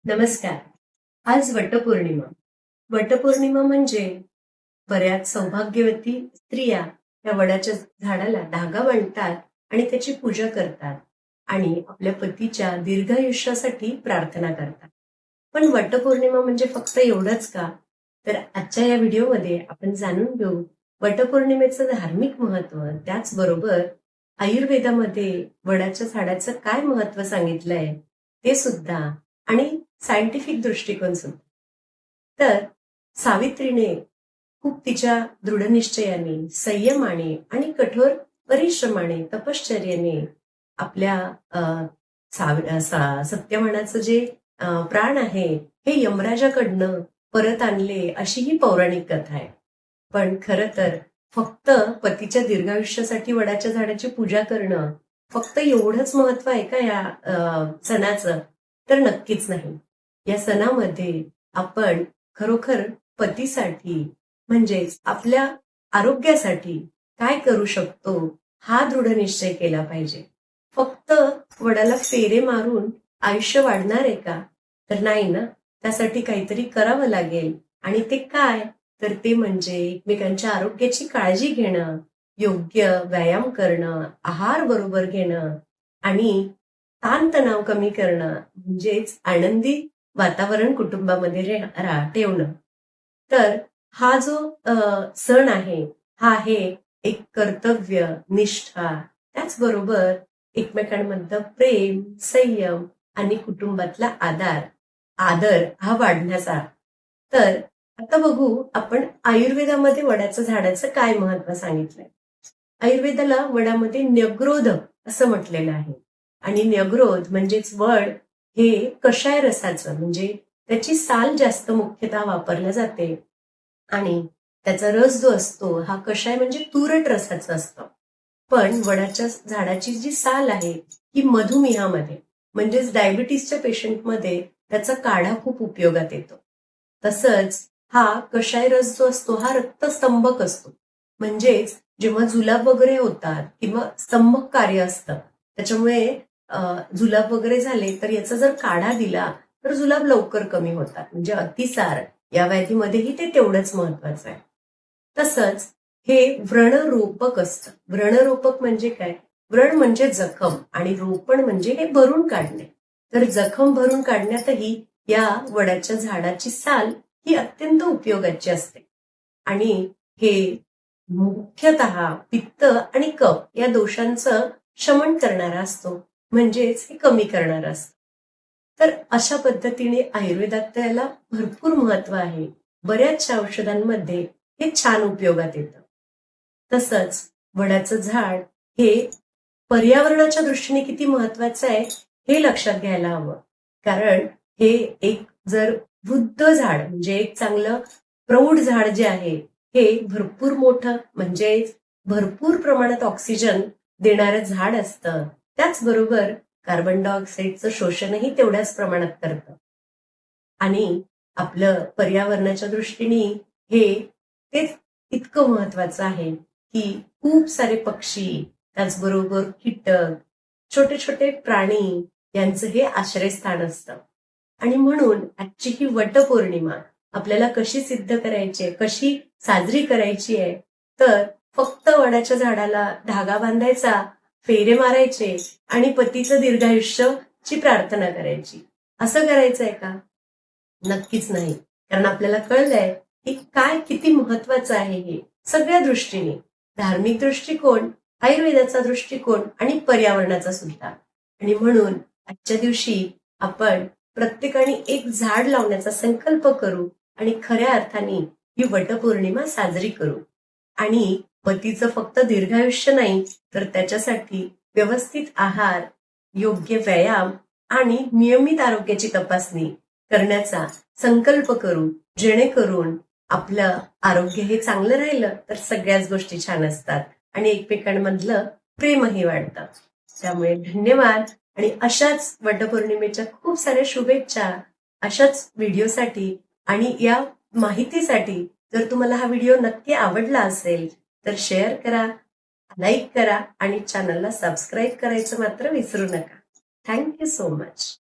नमस्कार. आज वटपौर्णिमा. वटपौर्णिमा म्हणजे बऱ्याच सौभाग्यवती स्त्रिया या वडाच्या झाडाला धागा बांधतात आणि त्याची पूजा करतात आणि आपल्या पतीच्या दीर्घायुष्यासाठी प्रार्थना करतात. पण वटपौर्णिमा म्हणजे फक्त एवढंच का? तर आजच्या या व्हिडिओमध्ये आपण जाणून घेऊ वटपौर्णिमेचं धार्मिक महत्व, त्याचबरोबर आयुर्वेदामध्ये वडाच्या झाडाचं काय महत्व सांगितलंय ते सुद्धा, आणि सायंटिफिक दृष्टिकोन सुद्धा. तर सावित्रीने खूप तिच्या दृढनिश्चयाने, संयमाने आणि कठोर परिश्रमाने, तपश्चर्याने आपल्या सत्यवानाचं जे प्राण आहे हे यमराजाकडनं परत आणले, अशी ही पौराणिक कथा आहे. पण खरं तर फक्त पतीच्या दीर्घायुष्यासाठी वडाच्या झाडाची पूजा करणं फक्त एवढंच महत्व आहे का या सणाचं? तर नक्कीच नाही. या सणामध्ये आपण खरोखर पतीसाठी म्हणजेच आपल्या आरोग्यासाठी काय करू शकतो हा दृढ निश्चय केला पाहिजे. फक्त वडाला फेरे मारून आयुष्य वाढणार आहे का? तर नाही ना. त्यासाठी काहीतरी करावं लागेल. आणि ते काय? तर ते म्हणजे एकमेकांच्या आरोग्याची काळजी घेणं, योग्य व्यायाम करणं, आहार बरोबर घेणं आणि ताणतणाव कमी करणं, म्हणजेच आनंदी वातावरण कुटुंबामध्ये ठेवणं. तर हा जो सण आहे, हा आहे एक कर्तव्य, निष्ठा, त्याचबरोबर एकमेकांमधलं प्रेम, संयम आणि कुटुंबातला आदर हा वाढण्याचा. तर आता बघू आपण आयुर्वेदामध्ये वडाचं झाडाचं काय महत्व सांगितलंय. आयुर्वेदाला वडामध्ये न्यग्रोध असं म्हटलेलं आहे. आणि न्यग्रोध म्हणजेच वड हे कषाय रसाचं, म्हणजे त्याची साल जास्त मुख्यतः वापरल्या जाते आणि त्याचा रस जो असतो हा कषाय म्हणजे तुरट रसाचा असतो. पण वडाच्या झाडाची जी साल आहे ही मधुमेहामध्ये म्हणजेच डायबिटीसच्या पेशंटमध्ये त्याचा काढा खूप उपयोगात येतो. तसंच हा कषाय रस जो असतो हा रक्तस्तंभक असतो. म्हणजेच जेव्हा जुलाब वगैरे होतात किंवा स्तंभक कार्य असतं, त्याच्यामुळे जुलाब वगैरे झाले तर याचा जर काढा दिला तर जुलाब लवकर कमी होतात. म्हणजे अतिसार या व्याधीमध्येही ते तेवढंच महत्वाचं आहे. तसंच हे व्रणरोपक असतं. व्रणरोपक म्हणजे काय? व्रण म्हणजे जखम आणि रोपण म्हणजे हे भरून काढणे. तर जखम भरून काढण्यातही या वडाच्या झाडाची साल ही अत्यंत उपयोगाची असते. आणि हे मुख्यतः पित्त आणि कफ या दोषांचं शमन करणारा असतो, म्हणजेच हे कमी करणारा असतो. तर अशा पद्धतीने आयुर्वेदात त्याला भरपूर महत्व आहे. बऱ्याचशा औषधांमध्ये हे छान उपयोगात येतं. तसंच वडाचं झाड हे पर्यावरणाच्या दृष्टीने किती महत्वाचं आहे हे लक्षात घ्यायला हवं. कारण हे एक जर वृद्ध झाड म्हणजे एक चांगलं प्रौढ झाड जे आहे हे भरपूर मोठं म्हणजे भरपूर प्रमाणात ऑक्सिजन देणारं झाड असतं. त्याचबरोबर कार्बन डायऑक्साईडचं शोषणही तेवढ्याच प्रमाणात करतं. आणि आपलं पर्यावरणाच्या दृष्टीने हे तेच इतकं महत्वाचं आहे की खूप सारे पक्षी, त्याचबरोबर कीटक, छोटे छोटे प्राणी यांचं हे आश्रयस्थान असतं. आणि म्हणून आजची ही वटपौर्णिमा आपल्याला कशी सिद्ध करायची आहे, कशी साजरी करायची आहे, तर फक्त वडाच्या झाडाला धागा बांधायचा, फेरे मारायचे आणि पतीचं दीर्घायुष्याची प्रार्थना करायची, असं करायचंय का? नक्कीच नाही. कारण आपल्याला कळलंय की काय किती महत्वाचं आहे हे सगळ्या दृष्टीने, धार्मिक दृष्टिकोन, आयुर्वेदाचा दृष्टिकोन आणि पर्यावरणाचा सुद्धा. आणि म्हणून आजच्या दिवशी आपण प्रत्येकाने एक झाड लावण्याचा संकल्प करू आणि खऱ्या अर्थाने ही वटपौर्णिमा साजरी करू. आणि पतीचं फक्त दीर्घायुष्य नाही तर त्याच्यासाठी व्यवस्थित आहार, योग्य व्यायाम आणि नियमित आरोग्याची तपासणी करण्याचा संकल्प करू, जेणेकरून आपलं आरोग्य हे चांगलं राहिलं तर सगळ्याच गोष्टी छान असतात आणि एकमेकांमधलं प्रेमही वाढतं. त्यामुळे धन्यवाद आणि अशाच वटपौर्णिमेच्या खूप साऱ्या शुभेच्छा. अशाच व्हिडिओसाठी आणि या माहितीसाठी जर तुम्हाला हा व्हिडिओ नक्की आवडला असेल तर शेअर करा, लाईक करा आणि चॅनलला सबस्क्राईब करायचं मात्र विसरू नका. Thank you so much.